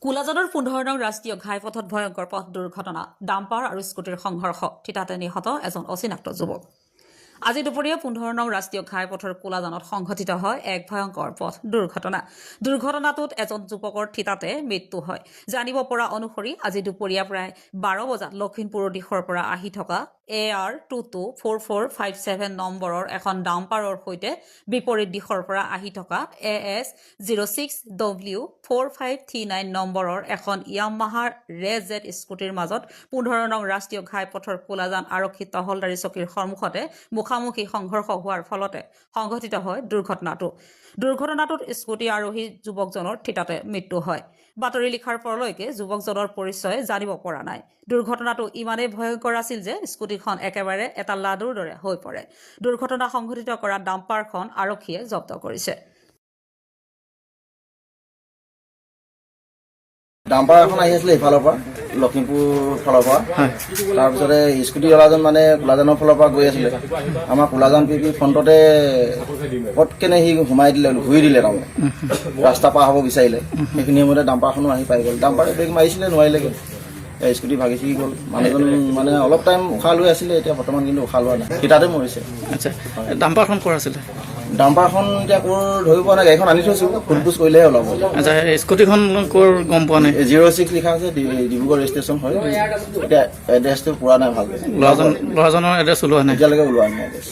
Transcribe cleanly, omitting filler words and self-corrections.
কোলাজানৰ 15 নং ৰাষ্ট্ৰীয় ঘাইপথত ভয়ংকৰ পথ দুৰ্ঘটনা ডাম্পাৰ আৰু স্কুটিৰ সংঘৰ্ষ থিতাতে নিহত এজন অচিনাক্ত যুৱক আজি দুপৰীয়া 15 নং ৰাষ্ট্ৰীয় ঘাইপথৰ কোলাজানত সংঘটিত হয় এক ভয়ংকৰ পথ দুৰ্ঘটনাটোত এজন যুৱকৰ থিতাতে মৃত্যু হয় জানিব পৰা অনুসৰি আজি দুপৰীয়া প্ৰায় 12 বজাত লখিমপুৰৰ দিশৰ পৰা আহি থকা AR224457 নম্বৰৰ এখন ডাম্পাৰৰ সৈতে বিপৰীত দিশৰ পৰা আহি থকা AS06W4539 নম্বৰৰ এখন ইয়ামাহা ৰেজেট স্কুটিৰ মাজত 15 নং ৰাষ্ট্ৰীয় ঘাইপথৰ কোলাজান আৰক্ষী তহলদাৰী চকীৰ সন্মুখতে মুখামুখি সংঘৰ্ষ হোৱাৰ ফলতে সংঘটিত হয় দুৰ্ঘটনাটোত স্কুটি আৰোহী যুৱকজনৰ থিতাতে মৃত্যু হয় বাতৰি লিখাৰ পৰলৈকে যুৱকজনৰ পৰিচয় জানিব পৰা নাই দুৰ্ঘটনাটো ইমানেই ভয়ংকৰ আছিল যে স্কুটিখন একেবাৰে এটা লাডুৰ দৰে হৈ পৰে দুৰ্ঘটনা সংঘটিত কৰা ডাম্পাৰখন আৰক্ষীয়ে জব্দ কৰিছে ডাম্পাৰ এখন আহি আছিলে ইফালৰ পৰা লখিমপুৰ ফালৰ পৰা তাৰপিছতে স্কুটিৱালাজন মানে কোলাজানৰ ফালৰ পৰা গৈ আছিলে আমাৰ কোলাজান পিপি ফ্ৰণ্টতে পটকেনে সি সোমাই দিলে ঘূৰি দিলে তাৰমানে ৰাস্তা পাৰ হ'ব বিচাৰিলে সেইখিনি সময়তে ডাম্পাৰখনো আহি পাই গ'ল ডাম্পাৰে ব্ৰেক মাৰিছিলে নোৱাৰিলেগৈ স্কুটি ভাগি ছিগি গ'ল মানুহজন মানে অলপ টাইম উশাহ লৈ আছিলে এতিয়া বৰ্তমান কিন্তু উশাহ লোৱা নাই থিতাতে মৰিছে আচ্ছা ডাম্পাৰখন ক'ৰ আছিলে ডাম্পাৰখন এতিয়া ক'ৰ ধৰিব পৰা নাই গাড়ীখন আনি থৈছোঁ ফুটপুচ কৰিলেহে ওলাব আচ্ছা স্কুটিখন ক'ৰ গম পোৱা নাই 06 লিখা আছে ডিব্ৰুগড় ৰেজিষ্ট্ৰেশ্যন হয় এতিয়া এড্ৰেছটো পোৱা নাই ভালকৈ ল'ৰাজনৰ এড্ৰেছ ওলোৱা নাই এতিয়ালৈকে ওলোৱা নাই এড্ৰেছ